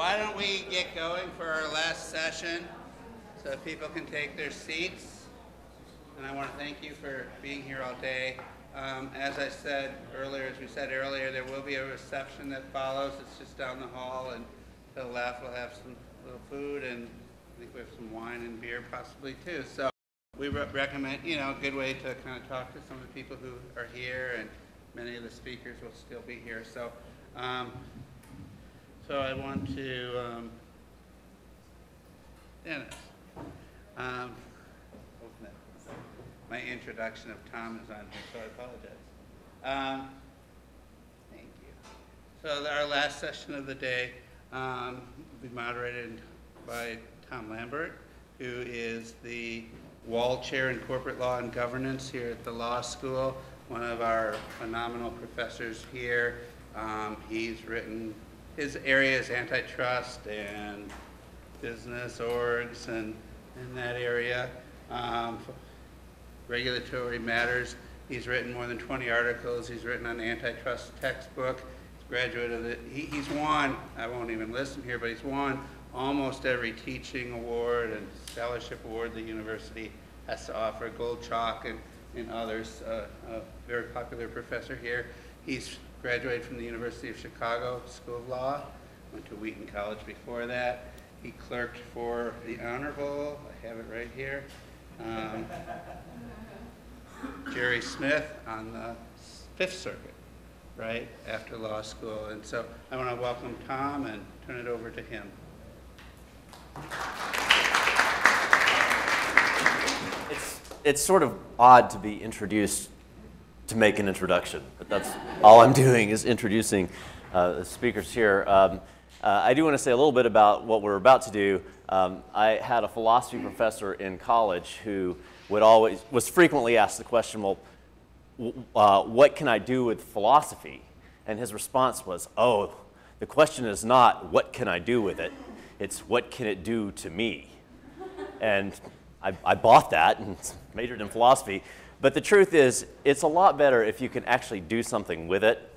why don't we get going for our last session so people can take their seats. And I want to thank you for being here all day. As I said earlier, as we said earlier, there will be a reception that follows. It's just down the hall, and to the left we'll have some little food, and I think we have some wine and beer possibly too. So we recommend, a good way to kind of talk to some of the people who are here, and many of the speakers will still be here. So, I want to, Dennis, my introduction of Tom is on here, so I apologize. Thank you. So our last session of the day will be moderated by Tom Lambert, who is the Wall Chair in Corporate Law and Governance here at the law school, one of our phenomenal professors here. He's written, his area is antitrust and business orgs and in that area. Regulatory matters. He's written more than 20 articles. He's written an antitrust textbook. He's graduate of he's won, I won't even list him here, but he's won almost every teaching award and scholarship award the university has to offer, Gold Chalk and others. A very popular professor here. He's graduated from the University of Chicago School of Law, went to Wheaton College before that. He clerked for the Honorable, I have it right here, Jerry Smith on the Fifth Circuit, right, after law school. And so I want to welcome Tom and turn it over to him. It's sort of odd to be introduced to make an introduction, but that's all I'm doing is introducing the speakers here. I do want to say a little bit about what we're about to do. I had a philosophy professor in college who was frequently asked the question, well, what can I do with philosophy? And his response was, oh, the question is not what can I do with it, it's what can it do to me? And I bought that and majored in philosophy. But the truth is, it's a lot better if you can actually do something with it.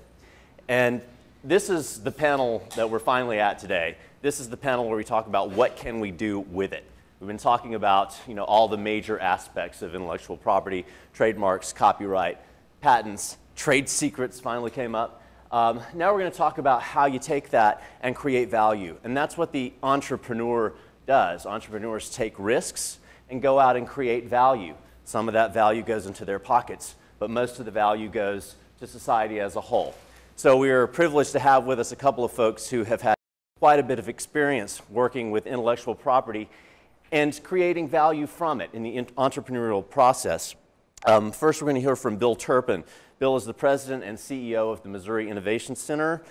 And this is the panel that we're finally at today. This is the panel where we talk about what can we do with it. We've been talking about all the major aspects of intellectual property, trademarks, copyright, patents, trade secrets finally came up. Now we're going to talk about how you take that and create value. And that's what the entrepreneur does. Entrepreneurs take risks and go out and create value. Some of that value goes into their pockets, but most of the value goes to society as a whole. So we are privileged to have with us a couple of folks who have had quite a bit of experience working with intellectual property and creating value from it in the entrepreneurial process. First, we're going to hear from Bill Turpin. Bill is the president and CEO of the Missouri Innovation Center.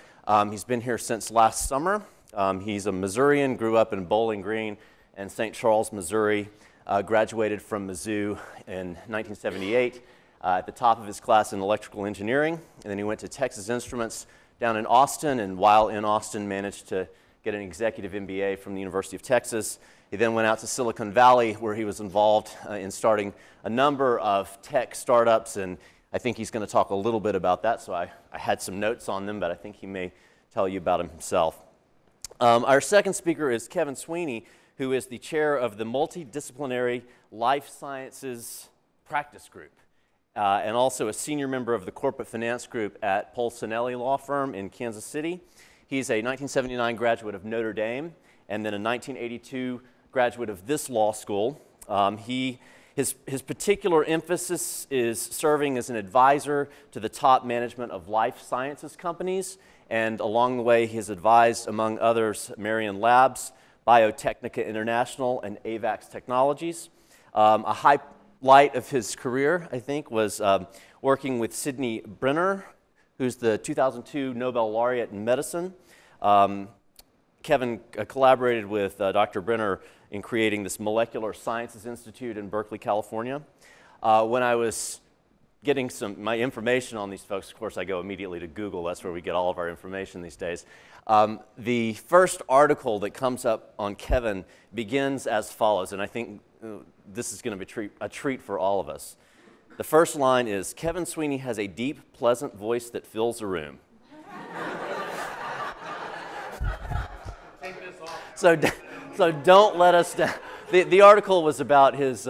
He's been here since last summer. He's a Missourian, grew up in Bowling Green and St. Charles, Missouri. Graduated from Mizzou in 1978 at the top of his class in electrical engineering, and then he went to Texas Instruments down in Austin, and while in Austin managed to get an executive MBA from the University of Texas. He then went out to Silicon Valley, where he was involved in starting a number of tech startups, and I think he's going to talk a little bit about that, so I had some notes on them, but I think he may tell you about them himself. Our second speaker is Kevin Sweeney, who is the chair of the Multidisciplinary Life Sciences Practice Group, and also a senior member of the Corporate Finance Group at Polsinelli Law Firm in Kansas City. He's a 1979 graduate of Notre Dame, and then a 1982 graduate of this law school. His particular emphasis is serving as an advisor to the top management of life sciences companies, and along the way he has advised, among others, Marion Labs, Biotechnica International, and AVAX Technologies. A highlight of his career, I think, was working with Sidney Brenner, who's the 2002 Nobel laureate in medicine. Kevin collaborated with Dr. Brenner in creating this Molecular Sciences Institute in Berkeley, California. When I was getting my information on these folks, of course I go immediately to Google, that's where we get all of our information these days. The first article that comes up on Kevin begins as follows, and I think this is going to be a treat for all of us. The first line is, Kevin Sweeney has a deep, pleasant voice that fills a room. Take So, so don't let us down. The article was about his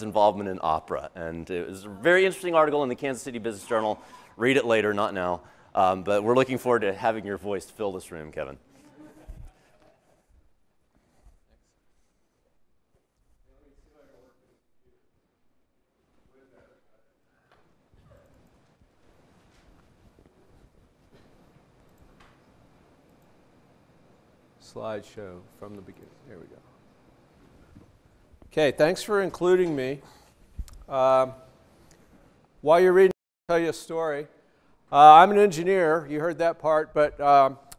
involvement in opera, and it was a very interesting article in the Kansas City Business Journal. Read it later, not now. But we're looking forward to having your voice fill this room, Kevin. Slideshow from the beginning. There we go. Okay, thanks for including me. While you're reading, I'll tell you a story. I'm an engineer. You heard that part, but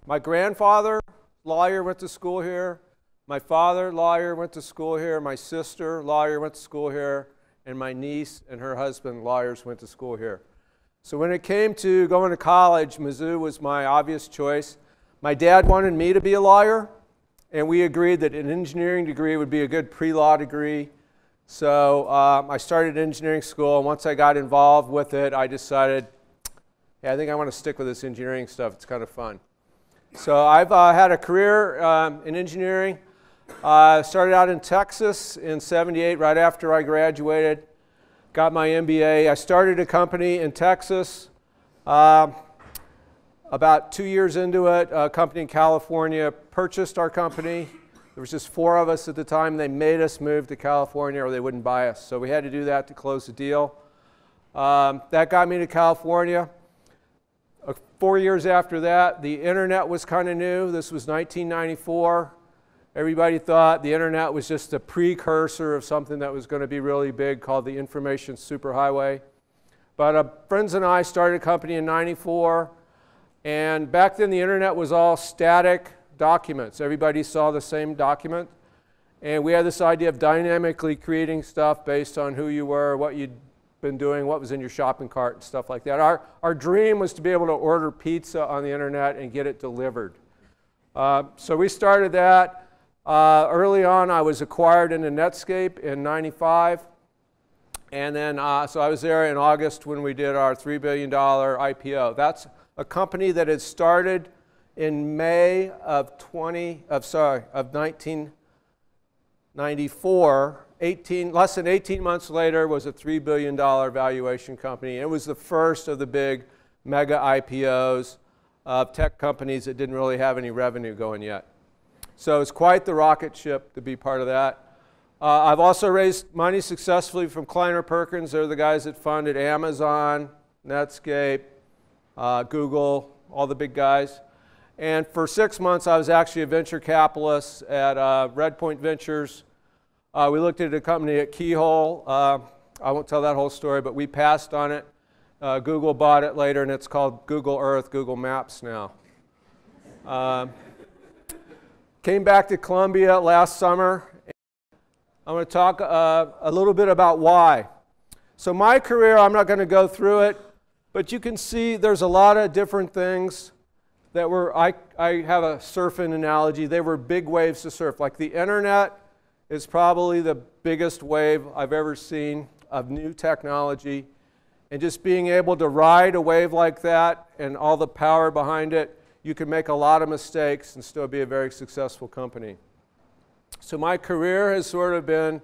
my grandfather, lawyer, went to school here. My father, lawyer, went to school here. My sister, lawyer, went to school here. And my niece and her husband, lawyers, went to school here. So when it came to going to college, Mizzou was my obvious choice. My dad wanted me to be a lawyer, and we agreed that an engineering degree would be a good pre-law degree. So I started engineering school, and once I got involved with it, I decided, hey, I think I want to stick with this engineering stuff. It's kind of fun. So I've had a career in engineering. Started out in Texas in '78, right after I graduated. Got my MBA. I started a company in Texas. About 2 years into it, a company in California purchased our company. There was just 4 of us at the time. They made us move to California or they wouldn't buy us. So we had to do that to close the deal. That got me to California. 4 years after that, the internet was kind of new. This was 1994. Everybody thought the internet was just a precursor of something that was going to be really big called the information superhighway. But friends and I started a company in '94. And back then, the internet was all static documents. Everybody saw the same document. And we had this idea of dynamically creating stuff based on who you were, what you'd been doing, what was in your shopping cart, and stuff like that. Our dream was to be able to order pizza on the internet and get it delivered. So we started that. Early on, I was acquired into Netscape in '95. And then, so I was there in August when we did our $3 billion IPO. That's a company that had started in May of 1994. Less than 18 months later was a $3 billion valuation company. It was the first of the big mega IPOs of tech companies that didn't really have any revenue going yet. So it's quite the rocket ship to be part of that. I've also raised money successfully from Kleiner Perkins. They're the guys that funded Amazon, Netscape, Google, all the big guys. And for 6 months, I was actually a venture capitalist at Redpoint Ventures. We looked at a company at Keyhole. I won't tell that whole story, but we passed on it. Google bought it later, and it's called Google Earth, Google Maps now. Came back to Columbia last summer. I'm going to talk a little bit about why. So my career, I'm not going to go through it. But you can see there's a lot of different things that were, I have a surfing analogy. They were big waves to surf. Like the internet is probably the biggest wave I've ever seen of new technology. And just being able to ride a wave like that and all the power behind it, you can make a lot of mistakes and still be a very successful company. So my career has sort of been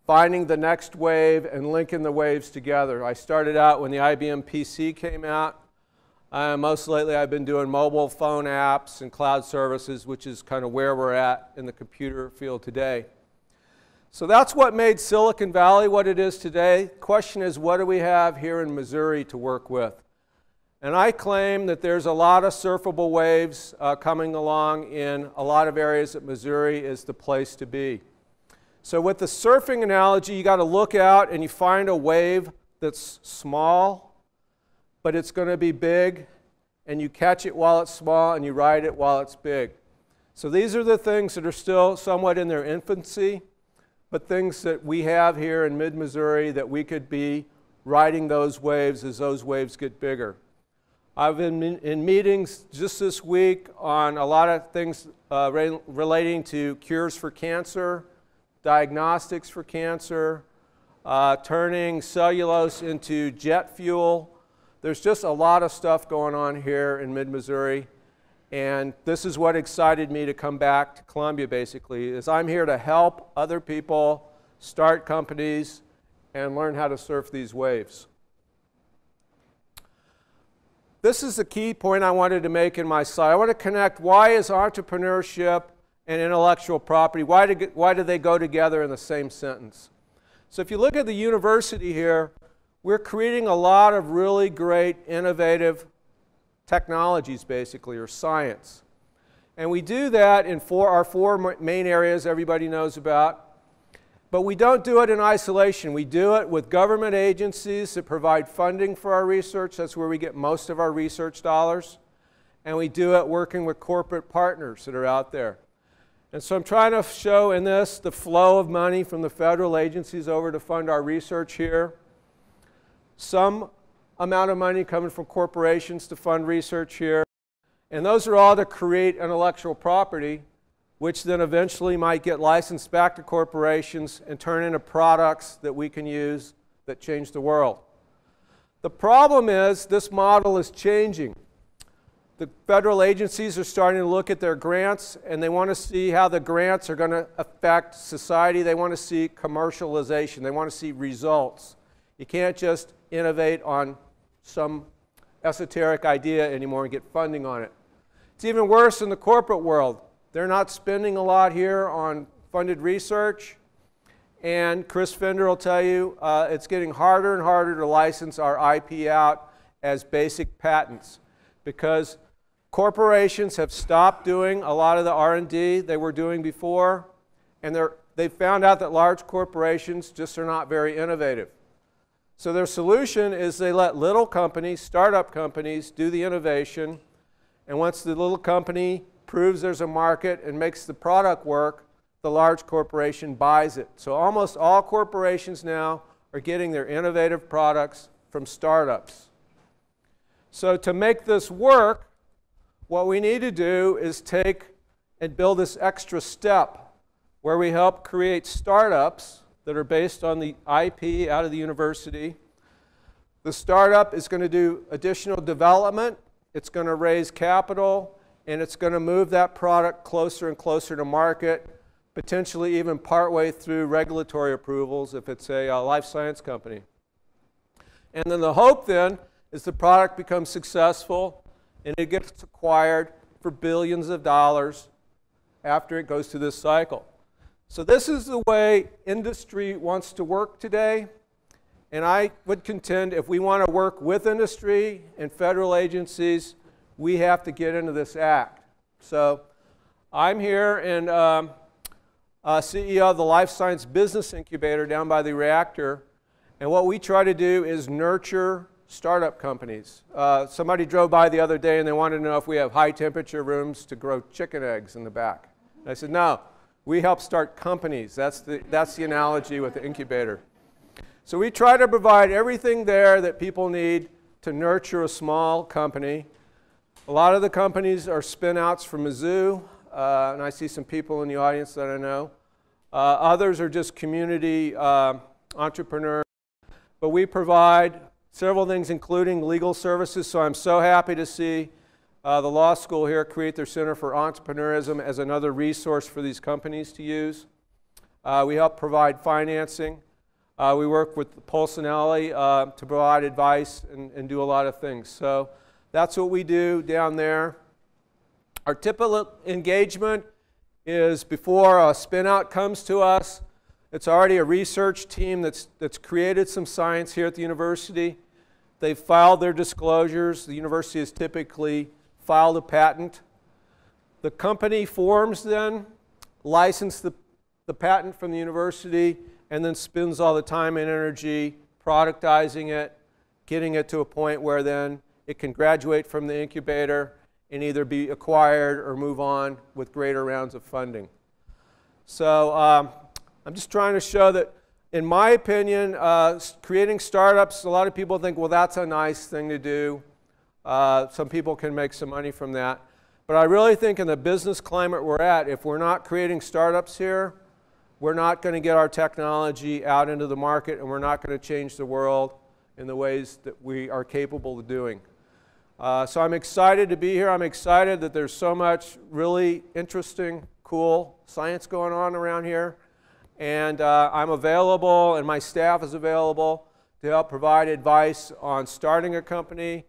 finding the next wave and linking the waves together. I started out when the IBM PC came out. Most lately, I've been doing mobile phone apps and cloud services, which is kind of where we're at in the computer field today. So that's what made Silicon Valley what it is today. The question is, what do we have here in Missouri to work with? And I claim that there's a lot of surfable waves coming along in a lot of areas that Missouri is the place to be. So with the surfing analogy, you got to look out and you find a wave that's small, but it's going to be big, and you catch it while it's small and you ride it while it's big. So these are the things that are still somewhat in their infancy, but things that we have here in mid-Missouri that we could be riding those waves as those waves get bigger. I've been in meetings just this week on a lot of things relating to cures for cancer, diagnostics for cancer, turning cellulose into jet fuel. There's just a lot of stuff going on here in mid-Missouri. And this is what excited me to come back to Columbia, basically, is I'm here to help other people start companies and learn how to surf these waves. This is the key point I wanted to make in my slide. I want to connect why is entrepreneurship and intellectual property, why do they go together in the same sentence? So if you look at the university here, we're creating a lot of really great, innovative technologies, basically, or science. And we do that in our four main areas everybody knows about. But we don't do it in isolation. We do it with government agencies that provide funding for our research. That's where we get most of our research dollars. And we do it working with corporate partners that are out there. And so I'm trying to show in this the flow of money from the federal agencies over to fund our research here. Some amount of money coming from corporations to fund research here. And those are all to create intellectual property, which then eventually might get licensed back to corporations and turn into products that we can use that change the world. The problem is this model is changing. The federal agencies are starting to look at their grants, and they want to see how the grants are going to affect society. They want to see commercialization. They want to see results. You can't just innovate on some esoteric idea anymore and get funding on it. It's even worse in the corporate world. They're not spending a lot here on funded research. And Chris Fender will tell you it's getting harder and harder to license our IP out as basic patents because corporations have stopped doing a lot of the R&D they were doing before, and they've found out that large corporations just are not very innovative. So their solution is they let little companies, startup companies, do the innovation, and once the little company proves there's a market and makes the product work, the large corporation buys it. So almost all corporations now are getting their innovative products from startups. So to make this work, what we need to do is take and build this extra step where we help create startups that are based on the IP out of the university. The startup is going to do additional development, it's going to raise capital, and it's going to move that product closer and closer to market, potentially even partway through regulatory approvals if it's a life science company. And then the hope then is the product becomes successful and it gets acquired for billions of dollars after it goes through this cycle. So this is the way industry wants to work today. And I would contend if we want to work with industry and federal agencies, we have to get into this act. So I'm here and CEO of the Life Science Business Incubator down by the reactor. And what we try to do is nurture startup companies. Somebody drove by the other day and they wanted to know if we have high temperature rooms to grow chicken eggs in the back. And I said, no, we help start companies. That's the analogy with the incubator. So we try to provide everything there that people need to nurture a small company. A lot of the companies are spin-outs from Mizzou, and I see some people in the audience that I know. Others are just community entrepreneurs. But we provide several things, including legal services. So I'm so happy to see the law school here create their Center for Entrepreneurism as another resource for these companies to use. We help provide financing. We work with Polsinelli to provide advice and do a lot of things. So that's what we do down there. Our typical engagement is before a spin-out comes to us, it's already a research team that's created some science here at the university. They've filed their disclosures. The university has typically filed a patent. The company forms then, license the patent from the university, and then spends all the time and energy productizing it, getting it to a point where then it can graduate from the incubator and either be acquired or move on with greater rounds of funding. So I'm just trying to show that, in my opinion, creating startups, a lot of people think, well, that's a nice thing to do. Some people can make some money from that. But I really think in the business climate we're at, if we're not creating startups here, we're not going to get our technology out into the market, and we're not going to change the world in the ways that we are capable of doing. So I'm excited to be here. I'm excited that there's so much really interesting, cool science going on around here. And I'm available, and my staff is available to help provide advice on starting a company,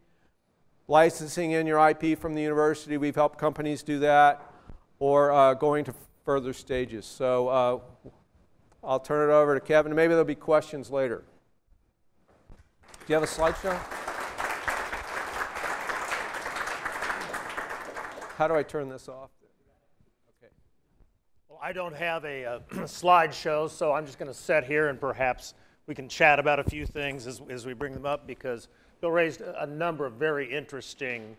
licensing in your IP from the university. We've helped companies do that, or going to further stages. So I'll turn it over to Kevin. Maybe there'll be questions later. Do you have a slideshow? How do I turn this off? Okay. Well, I don't have a slideshow, so I'm just going to sit here and perhaps we can chat about a few things as we bring them up, because Bill raised a number of very interesting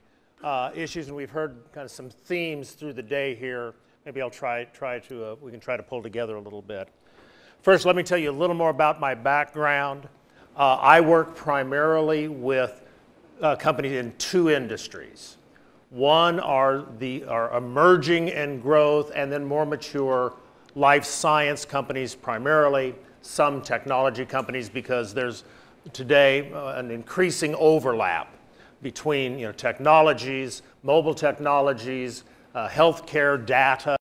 issues, and we've heard kind of some themes through the day here. Maybe I'll we can try to pull together a little bit. First, let me tell you a little more about my background. I work primarily with companies in two industries. One are emerging and growth, and then more mature life science companies primarily, some technology companies, because there's today an increasing overlap between technologies, mobile technologies, healthcare data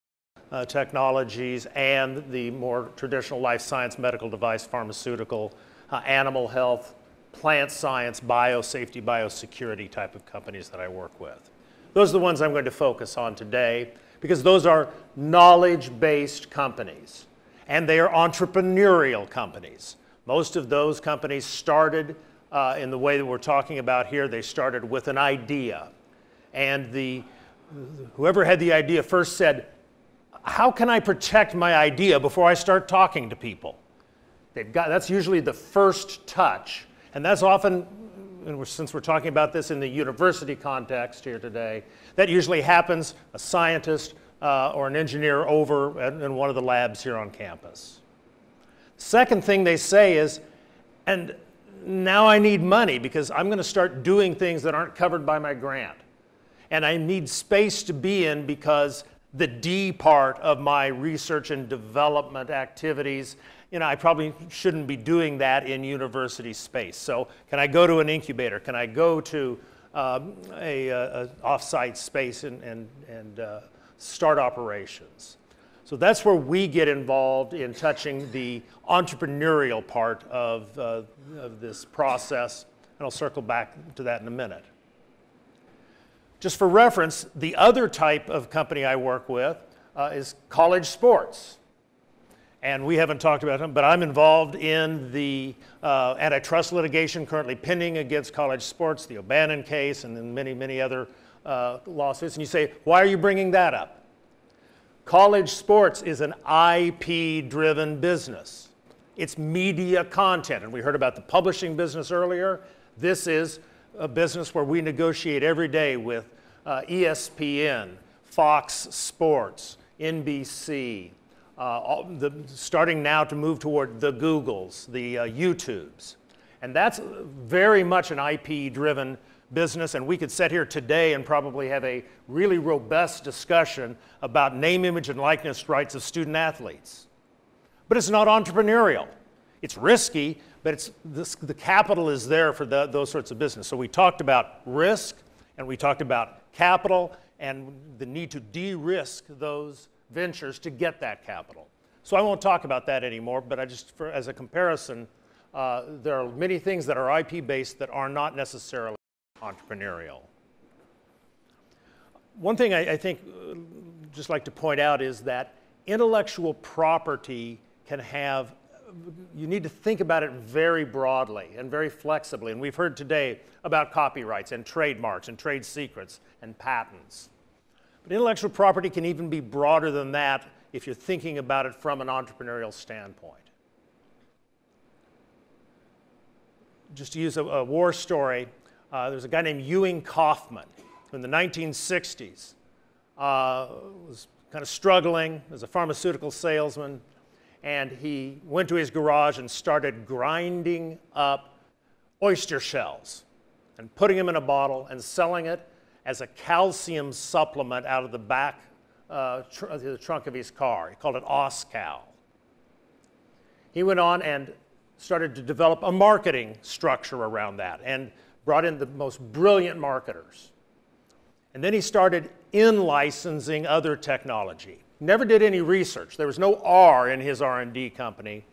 technologies, and the more traditional life science, medical device, pharmaceutical, animal health, plant science, biosafety, biosecurity type of companies that I work with. Those are the ones I'm going to focus on today, because those are knowledge-based companies, and they are entrepreneurial companies. Most of those companies started in the way that we're talking about here. They started with an idea, and whoever had the idea first said, how can I protect my idea before I start talking to people? That's usually the first touch, and that's often, and since we're talking about this in the university context here today, that usually happens, a scientist or an engineer over in one of the labs here on campus. Second thing they say is, and now I need money because I'm going to start doing things that aren't covered by my grant. And I need space to be in because the D part of my research and development activities, I probably shouldn't be doing that in university space. So can I go to an incubator? Can I go to a off-site space and start operations? So that's where we get involved in touching the entrepreneurial part of this process, and I'll circle back to that in a minute. Just for reference, the other type of company I work with is college sports. And we haven't talked about them, but I'm involved in the antitrust litigation currently pending against college sports, the O'Bannon case, and then many, many other lawsuits. And you say, why are you bringing that up? College sports is an IP-driven business. It's media content. And we heard about the publishing business earlier. This is a business where we negotiate every day with ESPN, Fox Sports, NBC, starting now to move toward the Googles, the YouTubes. And that's very much an IP-driven business, and we could sit here today and probably have a really robust discussion about name, image, and likeness rights of student athletes. But it's not entrepreneurial. It's risky, but the capital is there for those sorts of business. So we talked about risk, and we talked about capital, and the need to de-risk those ventures to get that capital. So I won't talk about that anymore, but as a comparison, there are many things that are IP-based that are not necessarily entrepreneurial. One thing I think just like to point out is that intellectual property can have, you need to think about it very broadly and very flexibly. And we've heard today about copyrights and trademarks and trade secrets and patents. But intellectual property can even be broader than that if you're thinking about it from an entrepreneurial standpoint. Just to use a war story, there's a guy named Ewing Kauffman who in the 1960s was kind of struggling as a pharmaceutical salesman, and he went to his garage and started grinding up oyster shells and putting them in a bottle and selling it as a calcium supplement out of the back the trunk of his car. He called it Oscal. He went on and started to develop a marketing structure around that and brought in the most brilliant marketers. And then he started in-licensing other technology. Never did any research. There was no R in his R&D company.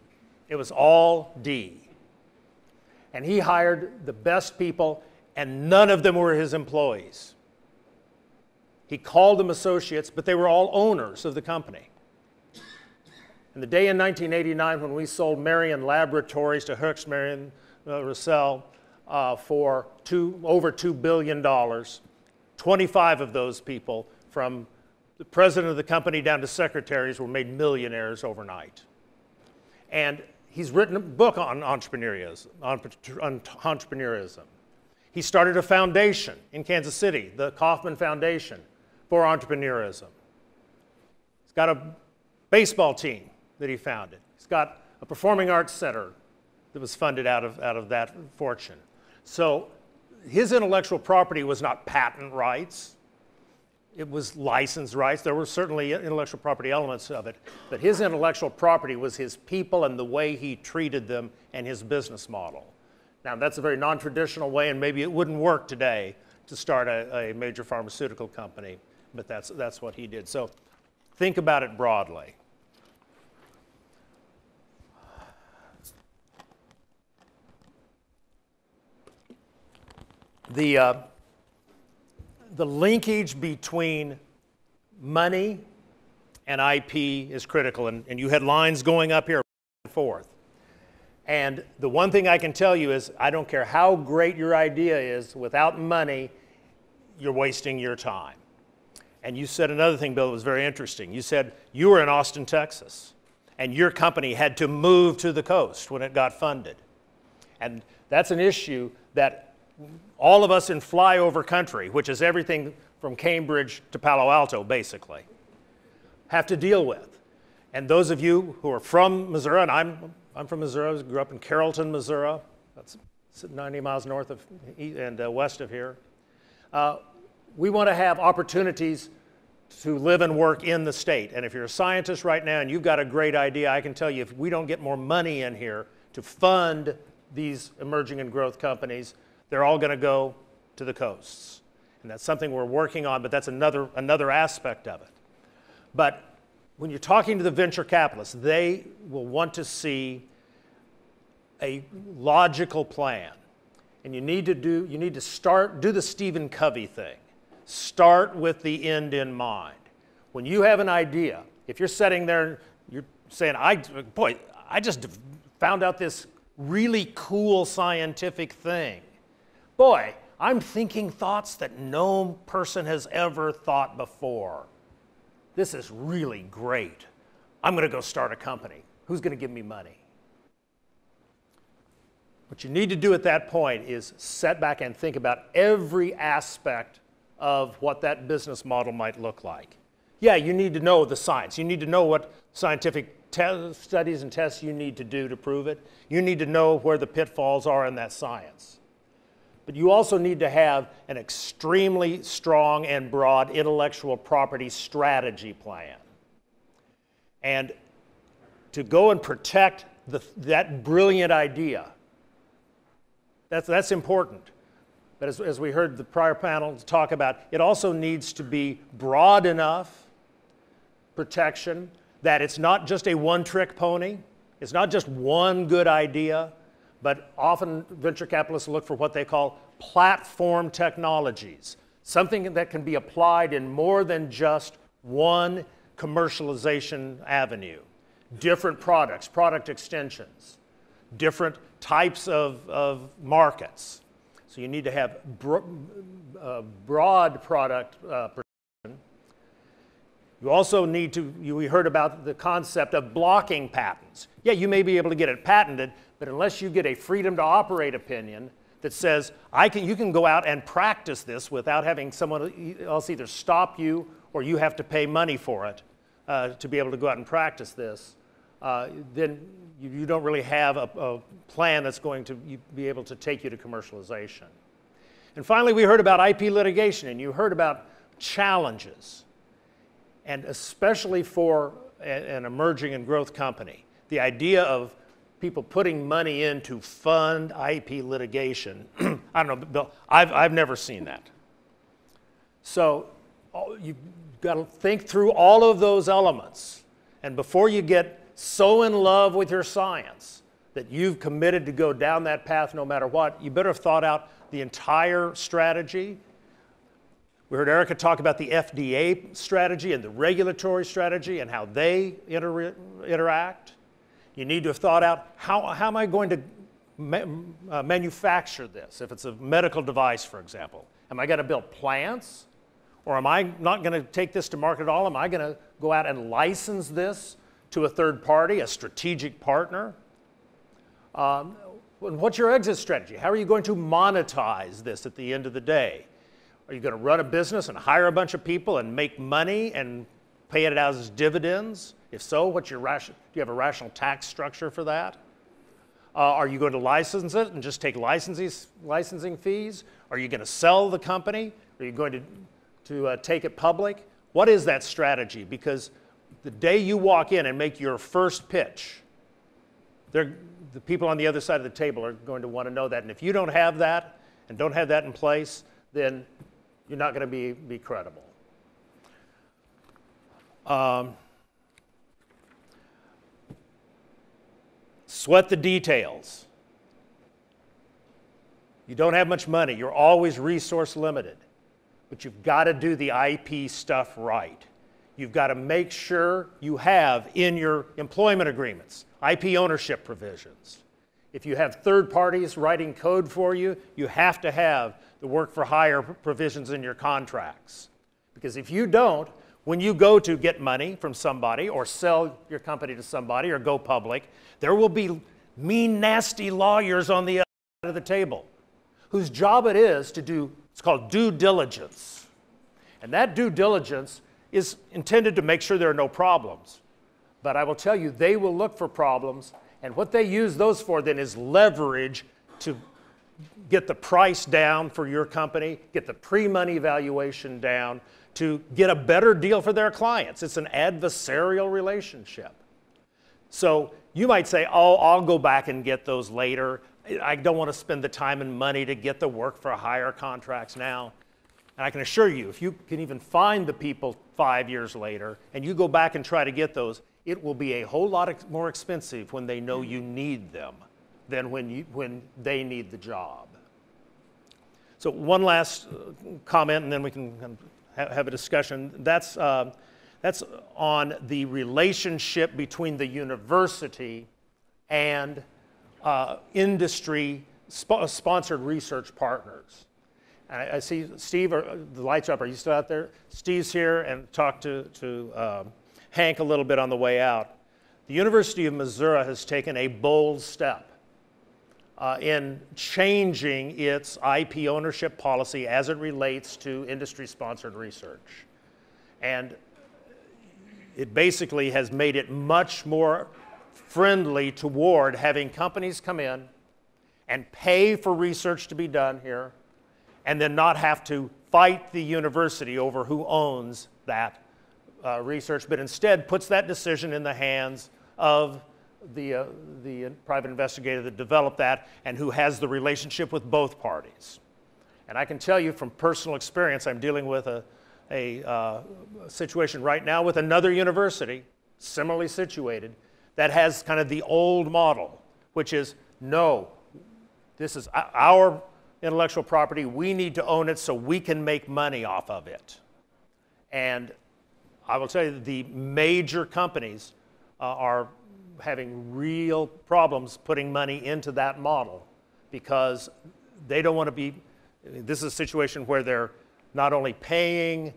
It was all D. And he hired the best people, and none of them were his employees. He called them associates, but they were all owners of the company. And the day in 1989 when we sold Marion Laboratories to Herx Marion Russell for over $2 billion, 25 of those people, from the president of the company down to secretaries, were made millionaires overnight. And he's written a book on entrepreneurism. He started a foundation in Kansas City, the Kauffman Foundation for Entrepreneurism. He's got a baseball team that he founded. He's got a performing arts center that was funded out of that fortune. So his intellectual property was not patent rights. It was license rights. There were certainly intellectual property elements of it, but his intellectual property was his people and the way he treated them and his business model. Now, that's a very non-traditional way, and maybe it wouldn't work today to start a major pharmaceutical company, but that's what he did. So think about it broadly. The linkage between money and IP is critical, and you had lines going up here and forth. And the one thing I can tell you is, I don't care how great your idea is, without money, you're wasting your time. And you said another thing, Bill, that was very interesting. You said you were in Austin, Texas, and your company had to move to the coast when it got funded. And that's an issue that all of us in flyover country, which is everything from Cambridge to Palo Alto, basically, have to deal with. And those of you who are from Missouri, and I'm from Missouri, grew up in Carrollton, Missouri. That's 90 miles north of and west of here. We want to have opportunities to live and work in the state. And if you're a scientist right now and you've got a great idea, I can tell you, if we don't get more money in here to fund these emerging and growth companies, they're all going to go to the coasts. And that's something we're working on, but that's another aspect of it. But when you're talking to the venture capitalists, they will want to see a logical plan. And you need to do the Stephen Covey thing. Start with the end in mind. When you have an idea, if you're sitting there, you're saying, I just found out this really cool scientific thing. Boy, I'm thinking thoughts that no person has ever thought before. This is really great. I'm going to go start a company. Who's going to give me money? What you need to do at that point is sit back and think about every aspect of what that business model might look like. Yeah, you need to know the science. You need to know what scientific studies and tests you need to do to prove it. You need to know where the pitfalls are in that science. But you also need to have an extremely strong and broad intellectual property strategy plan. And to go and protect that brilliant idea, that's important. But as we heard the prior panel talk about, it also needs to be broad enough protection that it's not just a one-trick pony. It's not just one good idea. But often venture capitalists look for what they call platform technologies, something that can be applied in more than just one commercialization avenue. Different products, product extensions, different types of markets. So you need to have broad product protection. You also need to, we heard about the concept of blocking patents. Yeah, you may be able to get it patented, but unless you get a freedom to operate opinion that says, you can go out and practice this without having someone else either stop you or you have to pay money for it to be able to go out and practice this, then you don't really have a plan that's going to be able to take you to commercialization. And finally, we heard about IP litigation, and you heard about challenges. And especially for an emerging and growth company, the idea of people putting money in to fund IP litigation. I don't know, Bill, I've never seen that. So you've got to think through all of those elements. And before you get so in love with your science that you've committed to go down that path no matter what, you better have thought out the entire strategy. We heard Erica talk about the FDA strategy and the regulatory strategy and how they interact. You need to have thought out, how am I going to manufacture this? If it's a medical device, for example. Am I going to build plants? Or am I not going to take this to market at all? Am I going to go out and license this to a third party, a strategic partner? What's your exit strategy? How are you going to monetize this at the end of the day? Are you going to run a business and hire a bunch of people and make money and pay it out as dividends? If so, what's your do you have a rational tax structure for that? Are you going to license it and just take licensing fees? Are you going to sell the company? Are you going to take it public? What is that strategy? Because the day you walk in and make your first pitch, the people on the other side of the table are going to want to know that. And if you don't have that and don't have that in place, then you're not going to be credible. Sweat the details. You don't have much money. You're always resource limited. But you've got to do the IP stuff right. You've got to make sure you have in your employment agreements IP ownership provisions. If you have third parties writing code for you, you have to have the work for hire provisions in your contracts. Because if you don't, when you go to get money from somebody or sell your company to somebody or go public, there will be mean, nasty lawyers on the other side of the table whose job it is to do, it's called due diligence. And that due diligence is intended to make sure there are no problems. But I will tell you, they will look for problems, and what they use those for then is leverage to get the price down for your company, get the pre-money valuation down, to get a better deal for their clients. It's an adversarial relationship. So you might say, oh, I'll go back and get those later. I don't want to spend the time and money to get the work for hire contracts now. And I can assure you, if you can even find the people 5 years later and you go back and try to get those, it will be a whole lot more expensive when they know you need them than when they need the job. So one last comment, and then we can have a discussion. That's on the relationship between the university and industry-sponsored research partners. And I see Steve, the light's up. Are you still out there? Steve's here, and talked to Hank a little bit on the way out. The University of Missouri has taken a bold step in changing its IP ownership policy as it relates to industry-sponsored research. And it basically has made it much more friendly toward having companies come in and pay for research to be done here, and then not have to fight the university over who owns that research, but instead puts that decision in the hands of the private investigator that developed that and who has the relationship with both parties. And I can tell you from personal experience, I'm dealing with a situation right now with another university, similarly situated, that has kind of the old model, which is, no, this is our intellectual property, we need to own it so we can make money off of it. And I will tell you, the major companies are having real problems putting money into that model because they don't want to be, this is a situation where they're not only paying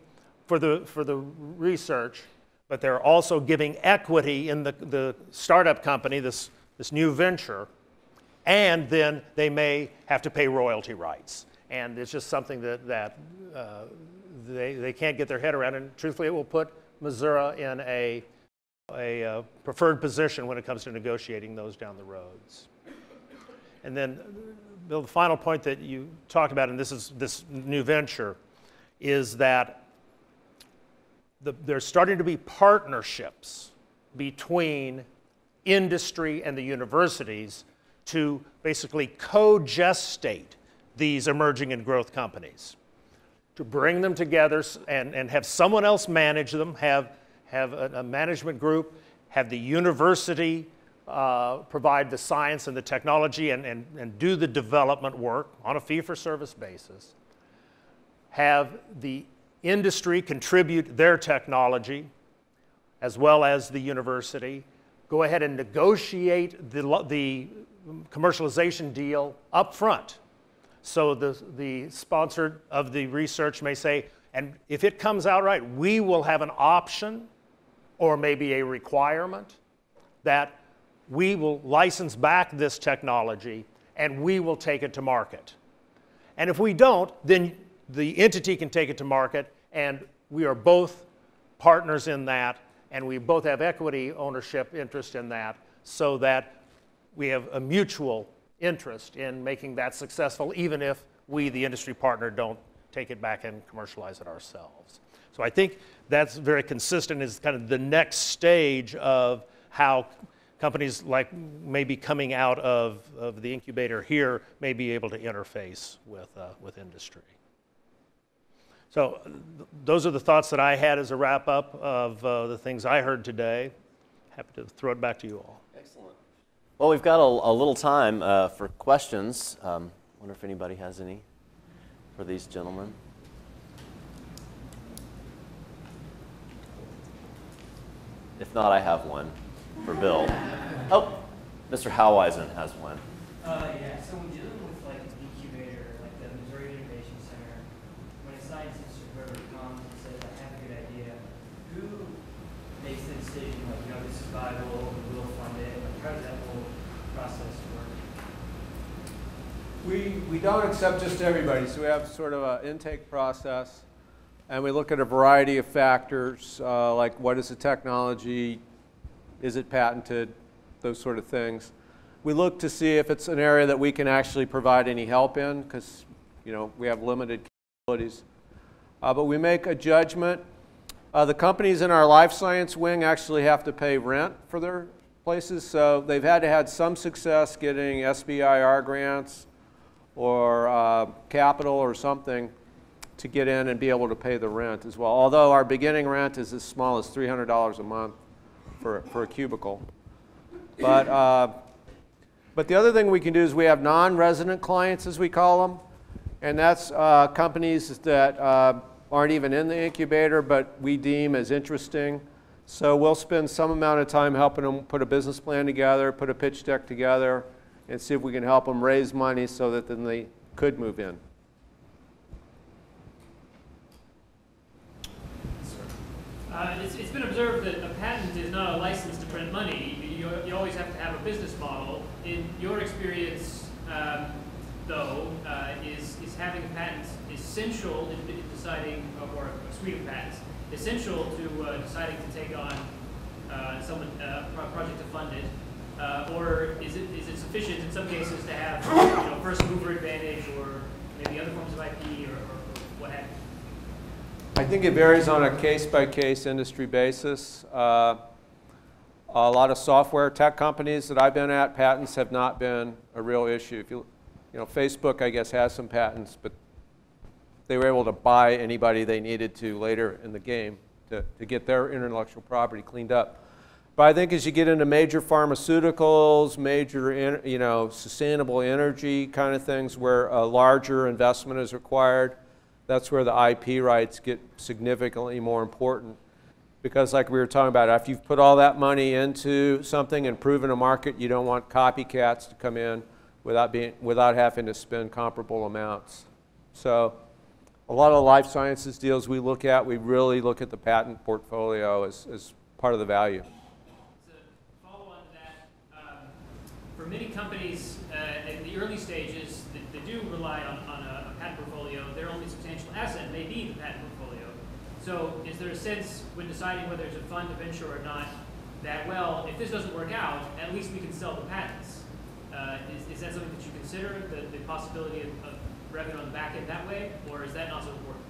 for the research, but they're also giving equity in the startup company, this new venture, and then they may have to pay royalty rights. And it's just something that they can't get their head around, and truthfully it will put Missouri in a preferred position when it comes to negotiating those down the roads. And then, Bill, the final point that you talked about, and this new venture, is that there's starting to be partnerships between industry and the universities to basically co-gestate these emerging and growth companies, to bring them together and have someone else manage them, have a management group, have the university provide the science and the technology and do the development work on a fee-for-service basis, have the industry contribute their technology as well as the university, go ahead and negotiate the commercialization deal up front. So the sponsor of the research may say, and if it comes out right, we will have an option or maybe a requirement that we will license back this technology and we will take it to market. And if we don't, then the entity can take it to market and we are both partners in that and we both have equity ownership interest in that so that we have a mutual interest in making that successful, even if we, the industry partner, don't take it back and commercialize it ourselves. So I think that's very consistent as kind of the next stage of how companies like maybe coming out of the incubator here may be able to interface with industry. So those are the thoughts that I had as a wrap up of the things I heard today. Happy to throw it back to you all. Excellent. Well, we've got a little time for questions. Wonder if anybody has any for these gentlemen. If not, I have one for Bill. Oh, Mr. Howisen has one. Yeah, so when dealing with like an incubator, like the Missouri Innovation Center, when a scientist or whoever comes and says, I have a good idea, who makes the decision, like, you know, this is viable, we'll fund it, like, how does that whole process work? We don't accept just everybody, so we have sort of an intake process, and we look at a variety of factors, like what is the technology, is it patented, those sort of things. We look to see if it's an area that we can actually provide any help in, because we have limited capabilities. But we make a judgment. The companies in our life science wing actually have to pay rent for their places, so they've had to have some success getting SBIR grants or capital or something to get in and be able to pay the rent as well. Although our beginning rent is as small as $300 a month for a cubicle. But the other thing we can do is we have non-resident clients, as we call them, and that's companies that aren't even in the incubator, but we deem as interesting. So we'll spend some amount of time helping them put a business plan together, put a pitch deck together, and see if we can help them raise money so that then they could move in. It's been observed that a patent is not a license to print money. You always have to have a business model. In your experience, though, is having a patent essential in deciding, or a suite of patents, essential to deciding to take on a project to fund it? Or is it sufficient in some cases to have first mover advantage or maybe other forms of IP or what have you? I think it varies on a case-by-case industry basis. A lot of software tech companies that I've been at, patents have not been a real issue. If you Facebook, I guess, has some patents, but they were able to buy anybody they needed to later in the game to get their intellectual property cleaned up. But I think as you get into major pharmaceuticals, major sustainable energy kind of things where a larger investment is required, that's where the IP rights get significantly more important. Because like we were talking about, if you've put all that money into something and proven a market, you don't want copycats to come in without having to spend comparable amounts. So a lot of the life sciences deals we look at, we really look at the patent portfolio as part of the value. So follow on to that, for many companies in the early stages that do rely on a patent portfolio, their only substantial asset may be the patent portfolio. So is there a sense when deciding whether it's a fund, a venture or not, that, well, if this doesn't work out, at least we can sell the patents? Is that something that you consider, the possibility of revenue on the back end that way, or is that not so important?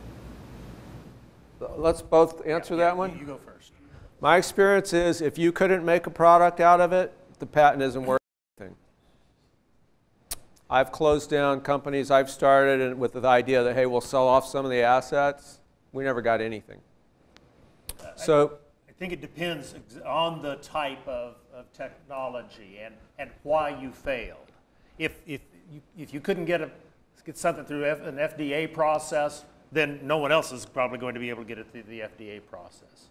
Let's both answer that one. You go first. My experience is if you couldn't make a product out of it, the patent isn't worth anything. I've closed down companies I've started and with the idea that, hey, we'll sell off some of the assets. We never got anything. So I think it depends on the type of technology and why you failed. If you couldn't get something through an FDA process, then no one else is probably going to be able to get it through the FDA process.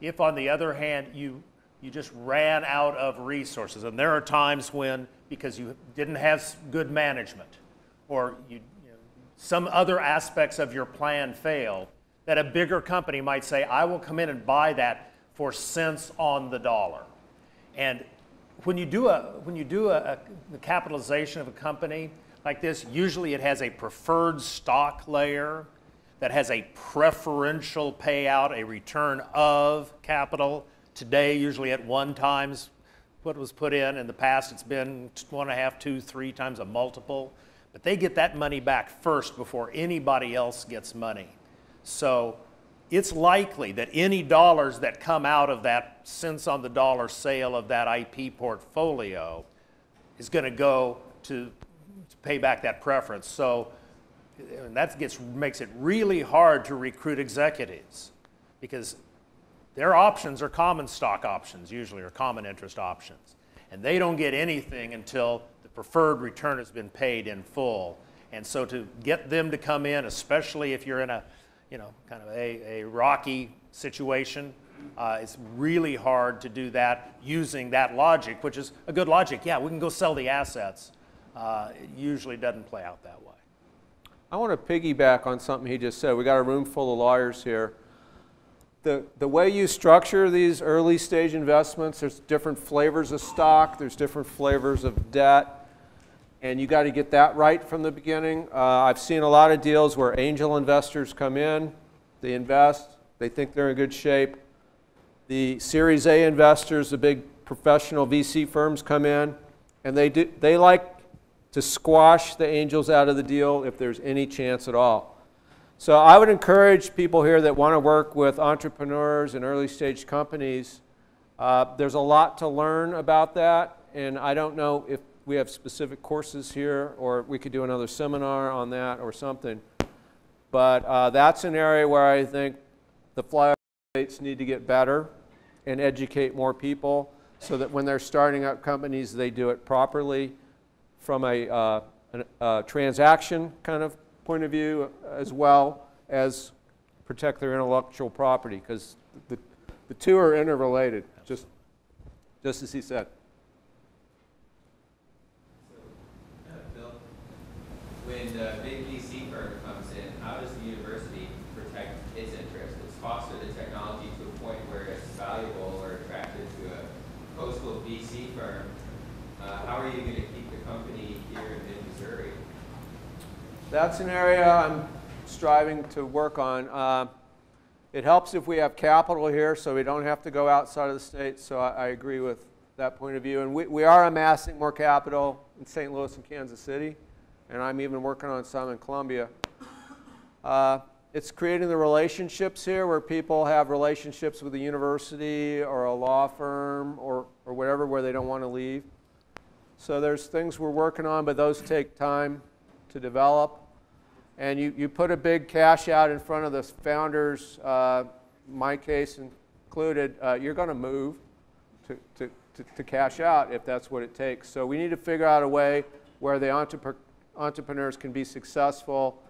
If, on the other hand, you just ran out of resources, and there are times when, because you didn't have good management, or some other aspects of your plan fail, that a bigger company might say, I will come in and buy that for cents on the dollar. And when you do the capitalization of a company like this, usually it has a preferred stock layer that has a preferential payout, a return of capital. Today, usually at 1 times what was put in. In the past, it's been 1.5, 2, 3 times a multiple. But they get that money back first before anybody else gets money. So it's likely that any dollars that come out of that cents on the dollar sale of that IP portfolio is going to go to pay back that preference. So and that makes it really hard to recruit executives, because their options are common stock options, usually, or common interest options. And they don't get anything until the preferred return has been paid in full. And so to get them to come in, especially if you're in a kind of a rocky situation, it's really hard to do that using that logic, which is a good logic. Yeah, we can go sell the assets. It usually doesn't play out that way. I want to piggyback on something he just said. We got a room full of lawyers here. The way you structure these early stage investments, there's different flavors of stock, there's different flavors of debt, and you got to get that right from the beginning. I've seen a lot of deals where angel investors come in, they invest, they think they're in good shape. The Series A investors, the big professional VC firms, come in, and they like to squash the angels out of the deal if there's any chance at all. So I would encourage people here that want to work with entrepreneurs and early stage companies. There's a lot to learn about that, and I don't know if we have specific courses here, or we could do another seminar on that or something. But that's an area where I think the flyover states need to get better and educate more people so that when they're starting up companies, they do it properly from a transaction kind of point of view, as well as protect their intellectual property, because the two are interrelated, just as he said. Bill, when the big VC firm comes in, how does the university protect its interests? It's foster the technology to a point where it's valuable or attractive to a coastal VC firm. How are you going to keep the company here in Missouri? That's an area I'm striving to work on. It helps if we have capital here, so we don't have to go outside of the state, so I agree with that point of view. And we are amassing more capital in St. Louis and Kansas City, and I'm even working on some in Columbia. It's creating the relationships here where people have relationships with a university or a law firm or whatever, where they don't want to leave. So there's things we're working on, but those take time to develop. And you put a big cash out in front of the founders, my case included, you're going to move to cash out if that's what it takes. So we need to figure out a way where the entrepreneurs can be successful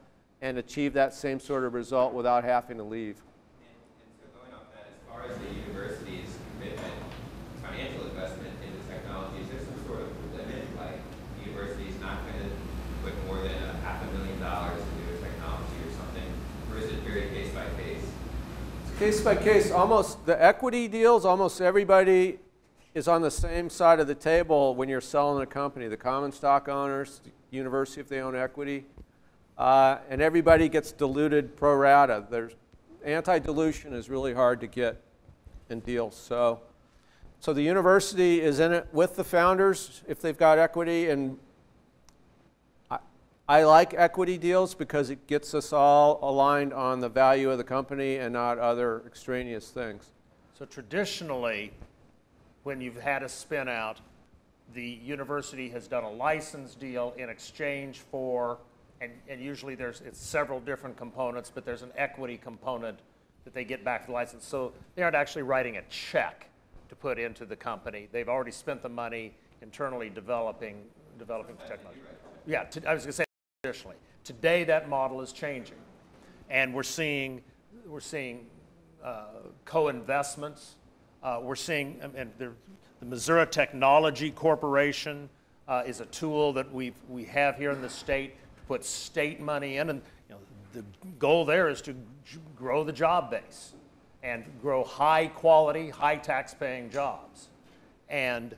and achieve that same sort of result without having to leave. And so going off that, as far as the university's commitment, financial investment into technology, is there some sort of limit, like the university's not going to put more than $500,000 into a technology or something, or is it very case by case? It's case by case. Almost the equity deals, almost everybody is on the same side of the table when you're selling a company. The common stock owners, the university if they own equity, and everybody gets diluted pro rata. Anti-dilution is really hard to get in deals. So the university is in it with the founders if they've got equity, and I like equity deals because it gets us all aligned on the value of the company and not other extraneous things. So traditionally, when you've had a spin out, the university has done a license deal in exchange for, and usually it's several different components, but there's an equity component that they get back for the license. So they aren't actually writing a check to put into the company. They've already spent the money internally developing the technology. Yeah, I was going to say traditionally. Today that model is changing, and we're seeing co-investments. We're seeing, and the Missouri Technology Corporation is a tool that we have here in the state to put state money in, and the goal there is to grow the job base and grow high quality, high tax paying jobs. And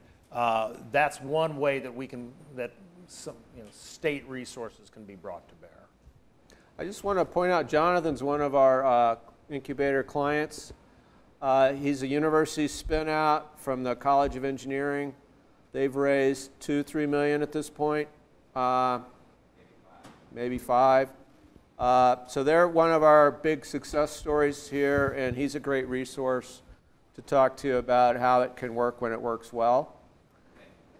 that's one way that some state resources can be brought to bear. I just want to point out Jonathan's one of our incubator clients. He's a university spin out from the College of Engineering. They've raised $2-3 million at this point, maybe $5. So they're one of our big success stories here, and he's a great resource to talk to you about how it can work when it works well.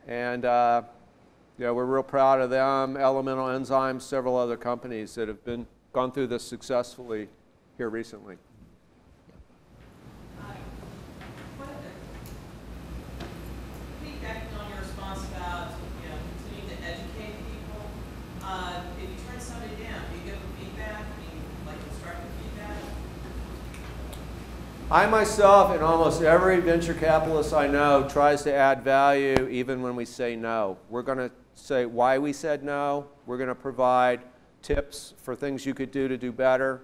And we're real proud of them, Elemental Enzymes, several other companies that have gone through this successfully here recently. Piggybacking on your response about continuing to educate people, if you turn somebody down, do you give them feedback? Like constructive feedback? I myself and almost every venture capitalist I know tries to add value even when we say no. We're going to say why we said no. We're going to provide tips for things you could do to do better.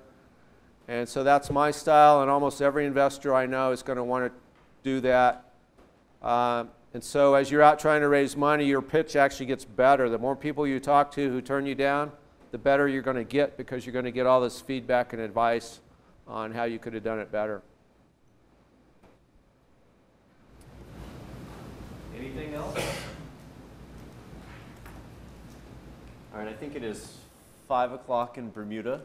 And so that's my style, and almost every investor I know is going to want to do that. And so as you're out trying to raise money, your pitch actually gets better. The more people you talk to who turn you down, the better you're going to get, because you're going to get all this feedback and advice on how you could have done it better. Anything else? All right, I think it is 5 o'clock in Bermuda.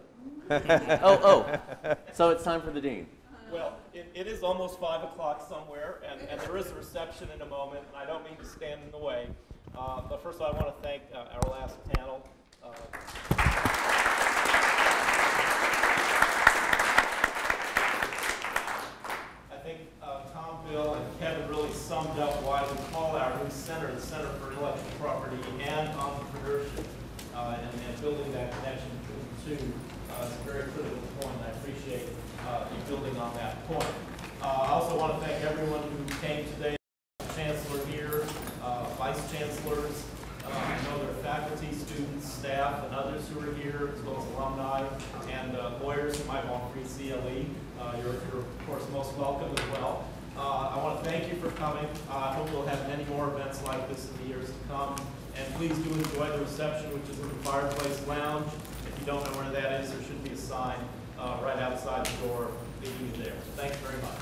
So it's time for the dean. Well, it is almost 5 o'clock somewhere, and there is a reception in a moment, and I don't mean to stand in the way. But first of all, I want to thank our last panel. I think Tom, Bill, and Kevin really summed up why we call our new center the Center for Intellectual Property and Entrepreneurship, and building that connection between the two. It's a very critical point, and I appreciate you building on that point. I also want to thank everyone who came today. Chancellor here, vice chancellors, I know there are faculty, students, staff, and others who are here, as well as alumni and lawyers who might want free CLE. You're of course most welcome as well. I want to thank you for coming. I hope we'll have many more events like this in the years to come. And please do enjoy the reception, which is in the Fireplace Lounge. If you don't know where that is, there should be a sign right outside the door leading you there. Thanks very much.